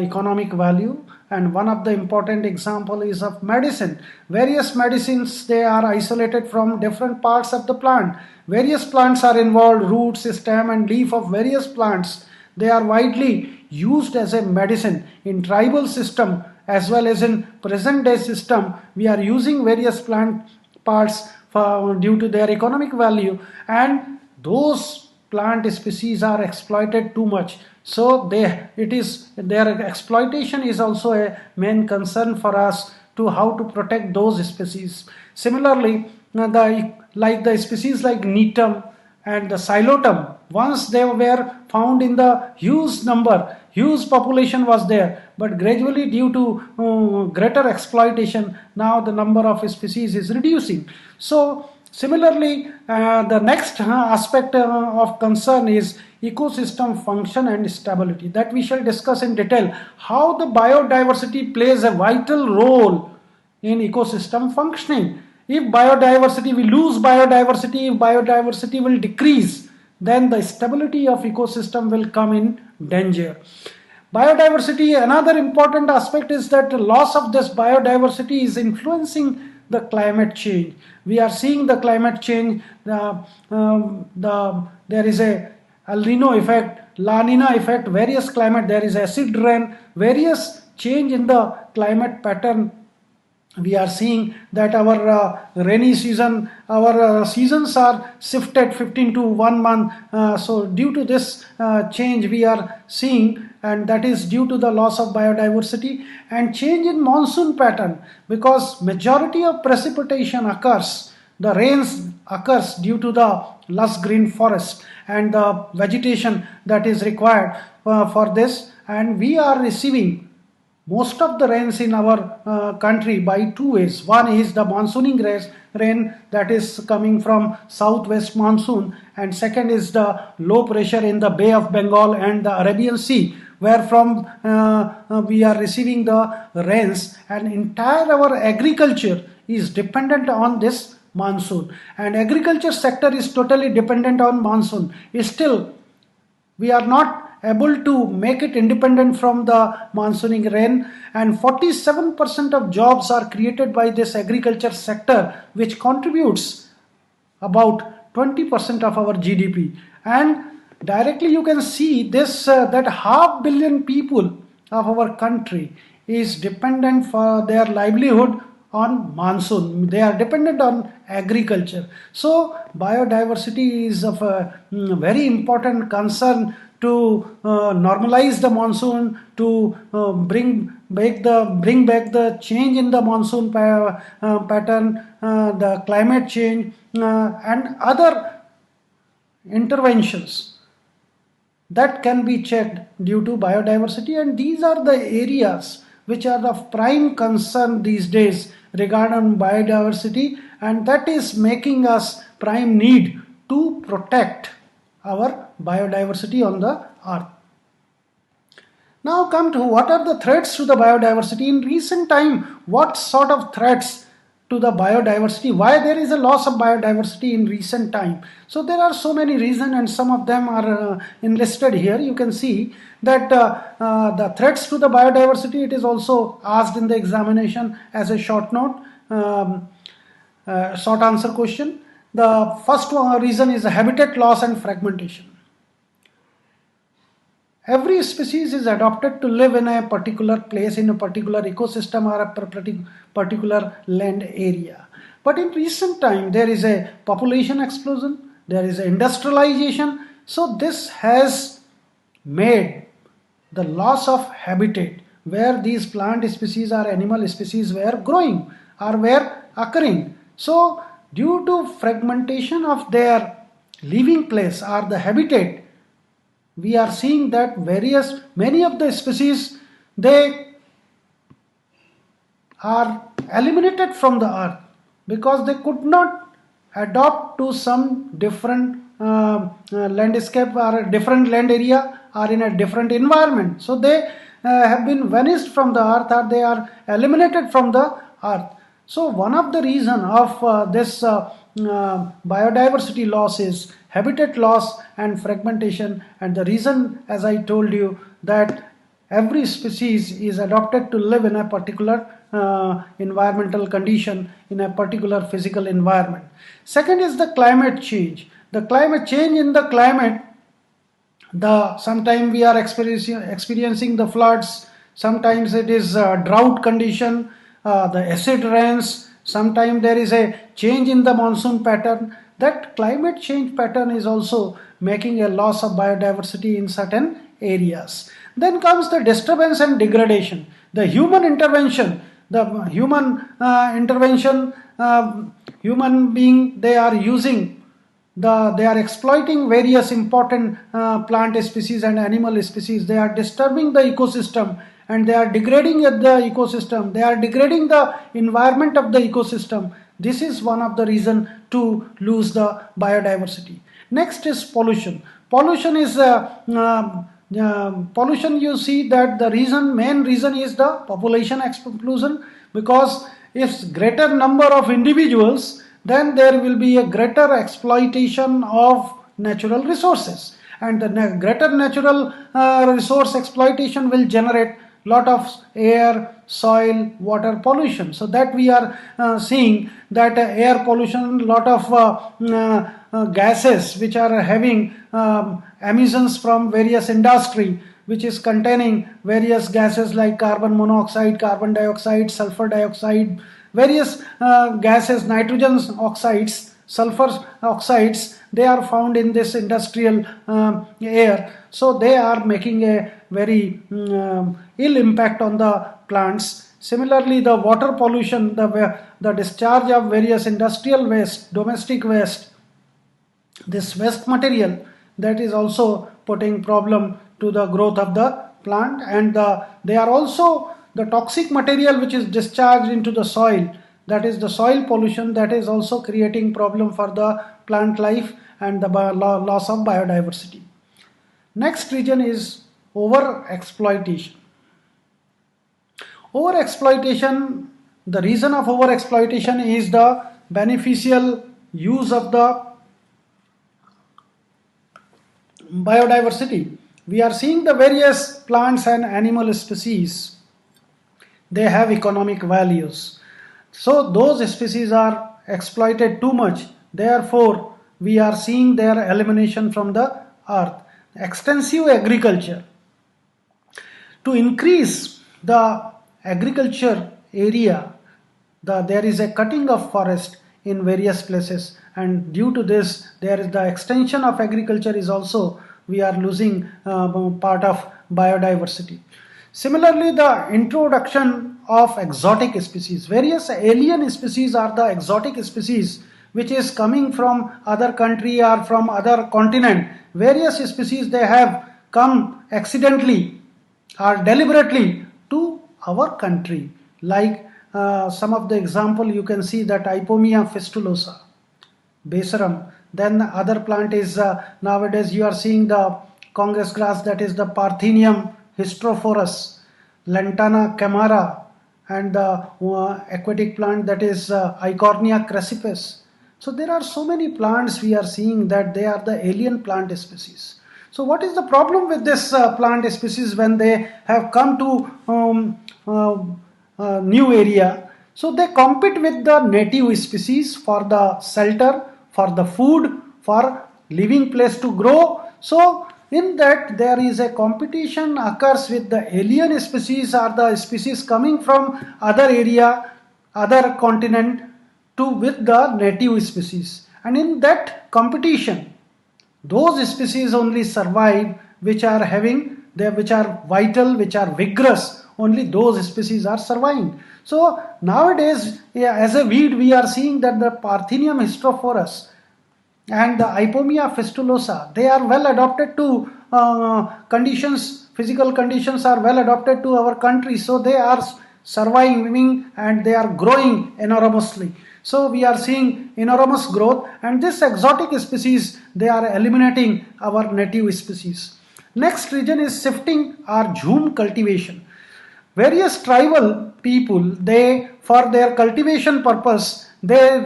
economic value. And one of the important example is of medicine. Various medicines, they are isolated from different parts of the plant. Various plants are involved, roots, stem and leaf of various plants. They are widely used as a medicine in tribal system as well as in present day system. We are using various plant parts due to their economic value, and those plant species are exploited too much. So their exploitation is also a main concern for us, to how to protect those species. Similarly, the species like Netum and the Xylotum, once they were found in the huge number, huge population was there, but gradually due to greater exploitation, now the number of species is reducing. So similarly, the next aspect of concern is ecosystem function and stability, that we shall discuss in detail, how the biodiversity plays a vital role in ecosystem functioning. If biodiversity, we lose biodiversity, if biodiversity will decrease, then the stability of ecosystem will come in danger. Biodiversity, another important aspect is that the loss of this biodiversity is influencing the climate change. We are seeing the climate change, there is a El Nino effect, La Nina effect, various climate, there is acid rain, various change in the climate pattern. We are seeing that our rainy season, our seasons are shifted 15 to 1 month. So due to this change we are seeing, and that is due to the loss of biodiversity and change in monsoon pattern, because majority of precipitation occurs, the rains occurs due to the lush green forest and the vegetation that is required for this. And we are receiving most of the rains in our country by two ways. One is the monsooning rain that is coming from southwest monsoon, and second is the low pressure in the Bay of Bengal and the Arabian Sea, where from we are receiving the rains, and entire our agriculture is dependent on this monsoon, and agriculture sector is totally dependent on monsoon. Still we are not able to make it independent from the monsooning rain, and 47% of jobs are created by this agriculture sector, which contributes about 20% of our GDP. And directly you can see this that 500 million people of our country is dependent for their livelihood on monsoon. They are dependent on agriculture. So biodiversity is of a very important concern to normalize the monsoon, to bring back the change in the monsoon pattern, the climate change, and other interventions that can be checked due to biodiversity. And these are the areas which are of prime concern these days regarding biodiversity, and that is making us prime need to protect our biodiversity on the earth. Now come to what are the threats to the biodiversity. In recent time, what sort of threats to the biodiversity, why there is a loss of biodiversity in recent time. So there are so many reasons, and some of them are enlisted here. You can see that the threats to the biodiversity, it is also asked in the examination as a short note, short answer question. The first reason is habitat loss and fragmentation. Every species is adapted to live in a particular place, in a particular ecosystem or a particular land area. But in recent time, there is a population explosion, there is industrialization. So this has made the loss of habitat where these plant species or animal species were growing or were occurring. So due to fragmentation of their living place or the habitat, we are seeing that many of the species, they are eliminated from the earth because they could not adapt to some different landscape or a different land area or in a different environment. So they have been vanished from the earth, or they are eliminated from the earth. So one of the reason of this biodiversity loss is habitat loss and fragmentation, and the reason, as I told you, that every species is adapted to live in a particular environmental condition, in a particular physical environment. Second is the climate change. The climate change in the climate, sometimes we are experiencing the floods, sometimes it is drought condition, the acid rains, sometimes there is a change in the monsoon pattern. That climate change pattern is also making a loss of biodiversity in certain areas. Then comes the disturbance and degradation. The human intervention, human being, they are exploiting various important plant species and animal species. They are disturbing the ecosystem, and they are degrading the ecosystem. They are degrading the environment of the ecosystem. This is one of the reasons to lose the biodiversity. Next is pollution. Pollution is pollution. You see that the main reason is the population explosion, because if greater number of individuals, then there will be a greater exploitation of natural resources, and the greater natural resource exploitation will generate lot of air, soil, water pollution. So that we are seeing that air pollution, lot of gases which are having emissions from various industry, which is containing various gases like carbon monoxide, carbon dioxide, sulfur dioxide, various gases, nitrogen oxides, sulfur oxides, they are found in this industrial air. So they are making a very ill impact on the plants. Similarly, the water pollution, the discharge of various industrial waste, domestic waste, this waste material, that is also putting problem to the growth of the plant. And they are also the toxic material which is discharged into the soil, that is the soil pollution, that is also creating problem for the plant life and the loss of biodiversity. Next reason is over exploitation. Over exploitation, the reason of over exploitation is the beneficial use of the biodiversity. We are seeing the various plants and animal species, they have economic values. So those species are exploited too much. Therefore, we are seeing their elimination from the earth. Extensive agriculture. To increase the agriculture area, there is a cutting of forest in various places, and due to this, there is the extension of agriculture is also, we are losing part of biodiversity. Similarly, the introduction of exotic species. Various alien species are the exotic species which is coming from other country or from other continent. Various species, they have come accidentally or deliberately to our country. Like some of the example, you can see that Ipomia fistulosa, Basarum. Then other plant is nowadays you are seeing the Congress grass, that is the Parthenium hystrophorus, Lantana camara, and the aquatic plant that is Eichhornia crassipes. So there are so many plants we are seeing that they are the alien plant species. So what is the problem with this plant species when they have come to new area? So they compete with the native species for the shelter, for the food, for living place to grow. So in that there is a competition occurs with the alien species or the species coming from other area, other continent to with the native species. And in that competition, those species only survive which are having they which are vital, which are vigorous. Only those species are surviving. So nowadays, yeah, as a weed, we are seeing that the Parthenium hysterophorus and the Ipomia fistulosa, they are well adapted to conditions, physical conditions are well adapted to our country, so they are surviving and they are growing enormously. So we are seeing enormous growth, and this exotic species, they are eliminating our native species. Next region is shifting or jhum cultivation. Various tribal people, they for their cultivation purpose, they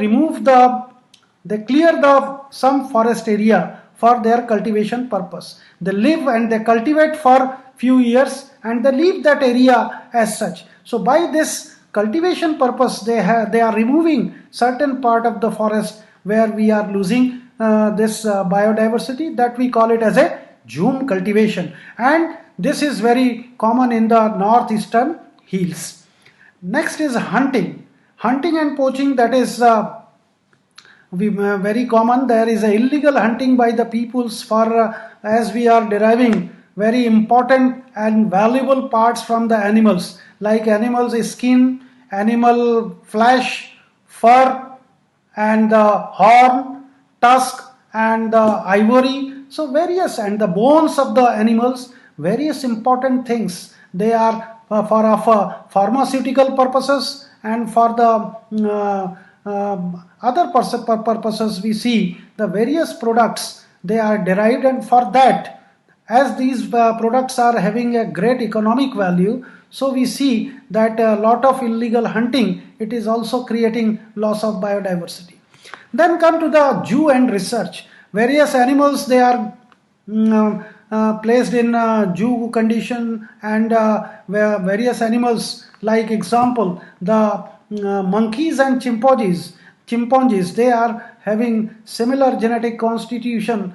clear the some forest area for their cultivation purpose. They live and they cultivate for few years and they leave that area as such. So by this cultivation purpose, they are removing certain part of the forest where we are losing this biodiversity, that we call it as a jhum cultivation, and this is very common in the northeastern hills. Next is hunting and poaching, that is very common. There is a illegal hunting by the peoples for as we are deriving very important and valuable parts from the animals, like animals skin, animal flesh, fur, and the horn, tusk, and the ivory. So various, and the bones of the animals, various important things. They are for pharmaceutical purposes and for the other purposes. We see the various products, they are derived, and for that, as these products are having a great economic value, so we see that a lot of illegal hunting, it is also creating loss of biodiversity. Then come to the zoo and research. Various animals, they are placed in zoo condition, and various animals, like example the monkeys and chimpanzees, they are having similar genetic constitution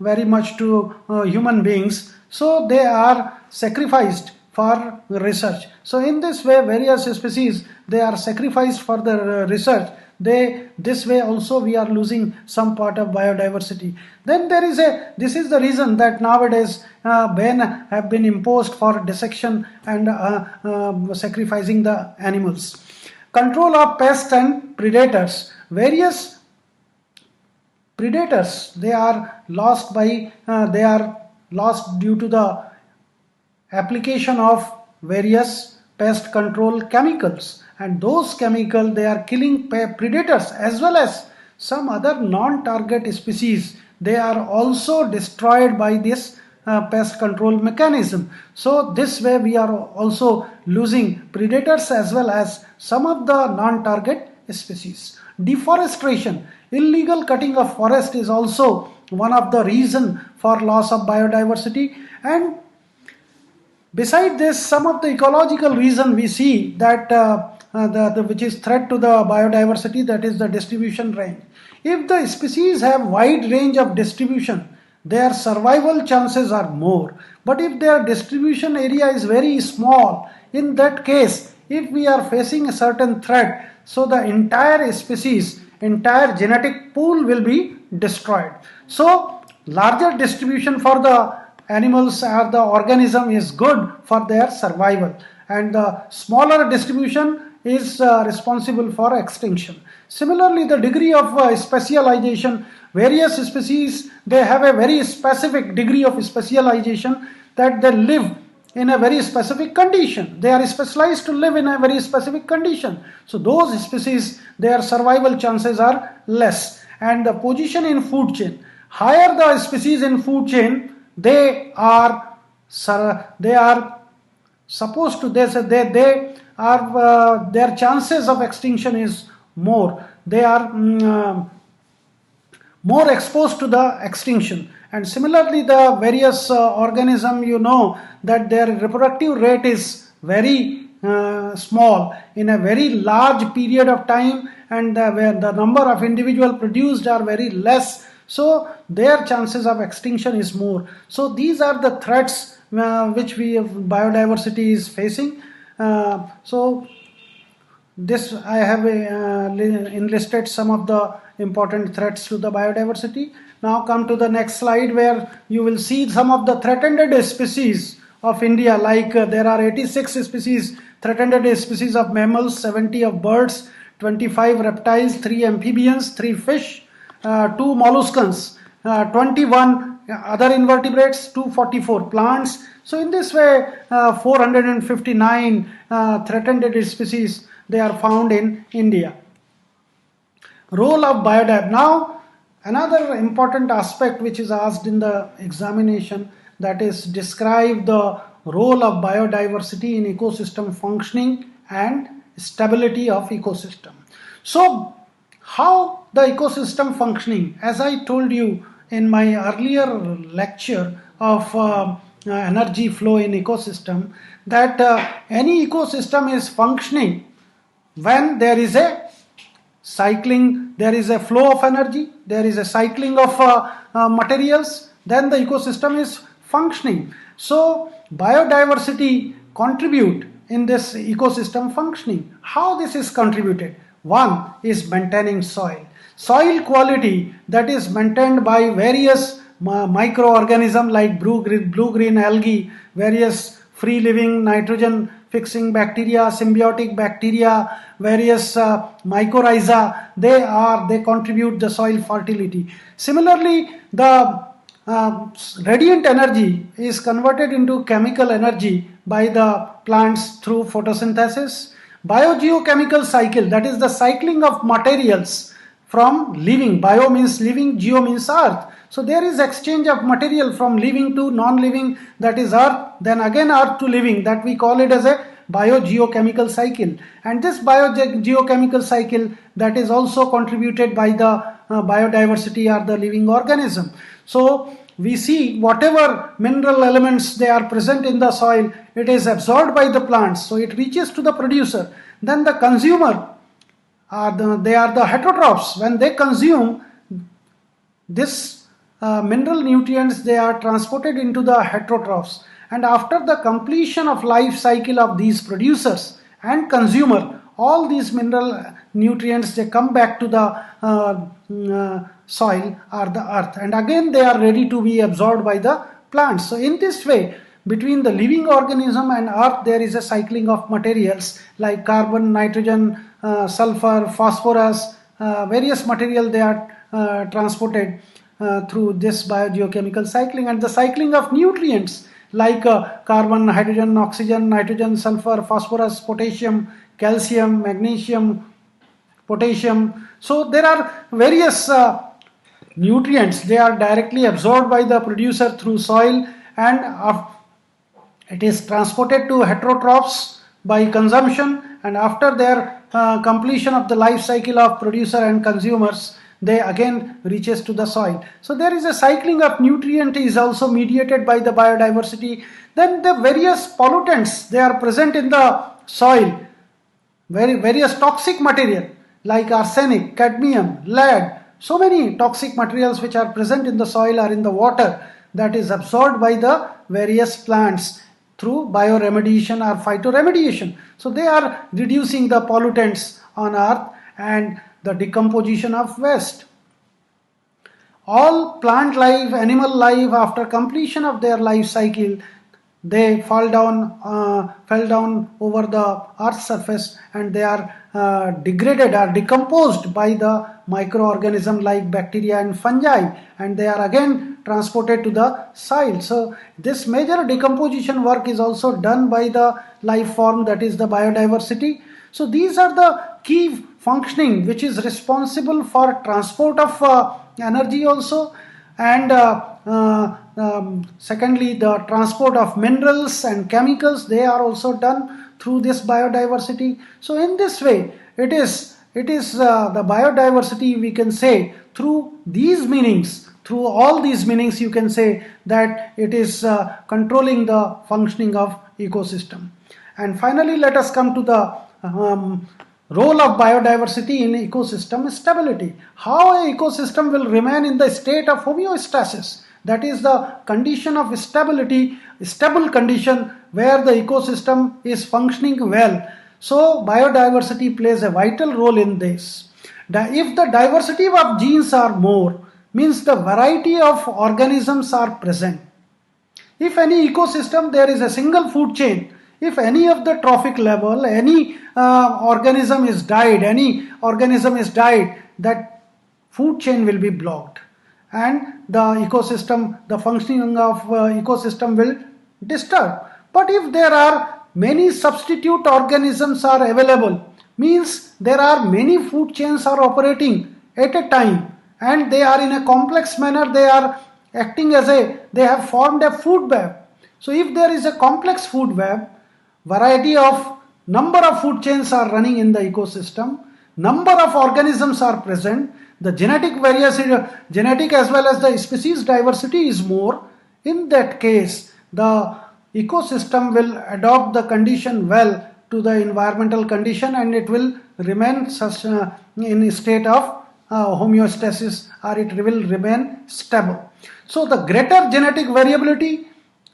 very much to human beings, so they are sacrificed for research. So in this way, various species, they are sacrificed for the research. This way also we are losing some part of biodiversity. Then there is this is the reason that nowadays ban have been imposed for dissection and sacrificing the animals. Control of pests and predators. Various predators, they are lost due to the application of various pest control chemicals, and those chemicals, they are killing predators as well as some other non-target species. They are also destroyed by this pest control mechanism. So this way we are also losing predators as well as some of the non-target species. Deforestation, illegal cutting of forest is also one of the reason for loss of biodiversity. And beside this, some of the ecological reason we see that which is threat to the biodiversity, that is the distribution range. If the species have wide range of distribution, their survival chances are more. But if their distribution area is very small, in that case, if we are facing a certain threat, so the entire species, entire genetic pool will be destroyed. So larger distribution for the animals or the organism is good for their survival, and the smaller distribution is responsible for extinction. Similarly, the degree of specialization, various species, they have a very specific degree of specialization, that they live in a very specific condition. They are specialized to live in a very specific condition. So those species, their survival chances are less. And the position in food chain, higher the species in food chain, they are supposed to, they are their chances of extinction is more. They are more exposed to the extinction. And similarly, the various organism, you know that their reproductive rate is very small in a very large period of time, and where the number of individual produced are very less, so their chances of extinction is more. So these are the threats which biodiversity is facing. So this I have enlisted some of the important threats to the biodiversity. Now come to the next slide, where you will see some of the threatened species of India. Like there are 86 species, threatened species of mammals, 70 of birds, 25 reptiles, 3 amphibians, 3 fish, 2 molluscans, 21 other invertebrates, 244 plants. So in this way, 459 threatened species they are found in India. Role of biodiversity. Now, another important aspect which is asked in the examination, that is describe the role of biodiversity in ecosystem functioning and stability of ecosystem. So, how the ecosystem functioning? As I told you in my earlier lecture of energy flow in ecosystem, that any ecosystem is functioning when there is a cycling, there is a flow of energy, there is a cycling of materials, then the ecosystem is functioning. So biodiversity contribute in this ecosystem functioning. How this is contributed? One is maintaining soil. Soil quality that is maintained by various microorganisms like blue-green algae, various free-living nitrogen fixing bacteria, symbiotic bacteria, various mycorrhiza, they contribute the soil fertility. Similarly, the radiant energy is converted into chemical energy by the plants through photosynthesis. Biogeochemical cycle, that is the cycling of materials from living. Bio means living, geo means earth. So there is exchange of material from living to non-living, that is earth, then again earth to living, that we call it as a biogeochemical cycle. And this biogeochemical cycle, that is also contributed by the biodiversity or the living organism. So we see whatever mineral elements they are present in the soil, it is absorbed by the plants, so it reaches to the producer. Then the consumer, they are the heterotrophs. When they consume this mineral nutrients, they are transported into the heterotrophs, and after the completion of life cycle of these producers and consumer, all these mineral nutrients, they come back to the soil or the earth, and again they are ready to be absorbed by the plants. So in this way, between the living organism and earth, there is a cycling of materials like carbon, nitrogen, sulfur, phosphorus, various material they are transported through this biogeochemical cycling. And the cycling of nutrients like carbon, hydrogen, oxygen, nitrogen, sulfur, phosphorus, potassium, calcium, magnesium, potassium. So there are various nutrients, they are directly absorbed by the producer through soil, and it is transported to heterotrophs by consumption, and after their completion of the life cycle of producer and consumers, they again reaches to the soil. So there is a cycling of nutrient is also mediated by the biodiversity. Then the various pollutants, they are present in the soil, various toxic material like arsenic, cadmium, lead, so many toxic materials which are present in the soil or in the water, that is absorbed by the various plants through bioremediation or phytoremediation. So they are reducing the pollutants on earth and the decomposition of waste. All plant life, animal life, after completion of their life cycle, they fell down over the earth's surface, and they are degraded or decomposed by the microorganism like bacteria and fungi, and they are again transported to the soil. So this major decomposition work is also done by the life form, that is the biodiversity. So these are the key functioning which is responsible for transport of energy also, and secondly, the transport of minerals and chemicals, they are also done through this biodiversity. So in this way, it is the biodiversity, we can say, through these meanings, through all these meanings, you can say that it is controlling the functioning of ecosystem. And finally, let us come to the role of biodiversity in ecosystem stability. How an ecosystem will remain in the state of homeostasis, that is the condition of stability, stable condition where the ecosystem is functioning well. So biodiversity plays a vital role in this. If the diversity of genes are more, means the variety of organisms are present. If any ecosystem, there is a single food chain, if any of the trophic level, any organism is died, that food chain will be blocked, and the functioning of ecosystem will disturb. But if there are many substitute organisms are available, means there are many food chains are operating at a time, and they are in a complex manner, they are acting as they have formed a food web. So if there is a complex food web, variety of number of food chains are running in the ecosystem, number of organisms are present, the genetic as well as the species diversity is more. In that case, the ecosystem will adopt the condition well to the environmental condition, and it will remain in a state of homeostasis, or it will remain stable. So the greater genetic variability,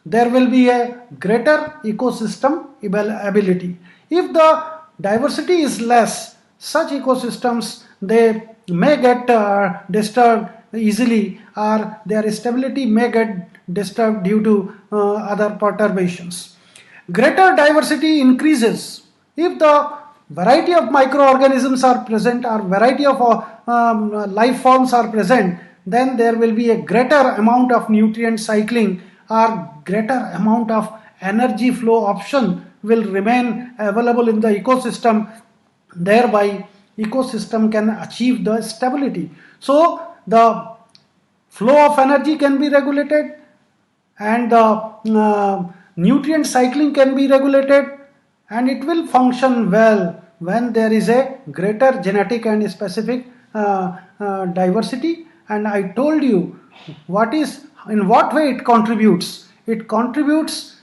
there will be a greater ecosystem ability. If the diversity is less, such ecosystems, they may get disturbed easily, or their stability may get disturbed due to other perturbations. Greater diversity increases if the variety of microorganisms are present, or variety of life forms are present, then there will be a greater amount of nutrient cycling, or greater amount of energy flow option will remain available in the ecosystem. Thereby ecosystem can achieve the stability. So the flow of energy can be regulated, and the nutrient cycling can be regulated, and it will function well when there is a greater genetic and specific diversity. And I told you in what way it contributes. It contributes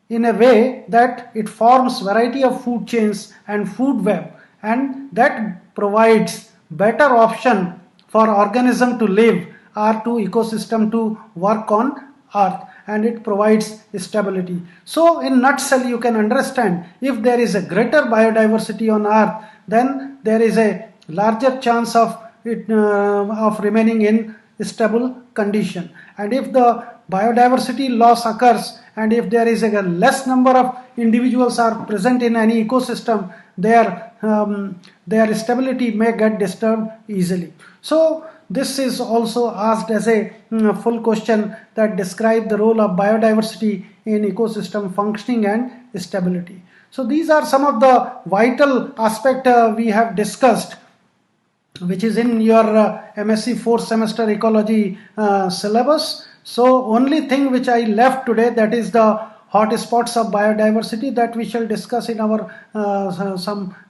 in a way that it forms variety of food chains and food web, and that provides better option for organism to live, or to ecosystem to work on earth, and it provides stability. So in nutshell, you can understand, if there is a greater biodiversity on earth, then there is a larger chance of it of remaining in stable condition. And if the biodiversity loss occurs, and if there is a less number of individuals are present in any ecosystem, their stability may get disturbed easily. So this is also asked as a full question, that describe the role of biodiversity in ecosystem functioning and stability. So these are some of the vital aspect we have discussed, which is in your MSc 4th semester ecology syllabus. So only thing which I left today, that is the hotspots of biodiversity, that we shall discuss in our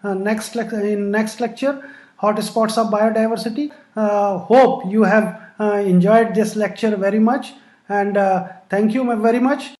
next lecture, hotspots of biodiversity. Hope you have enjoyed this lecture very much, and thank you very much.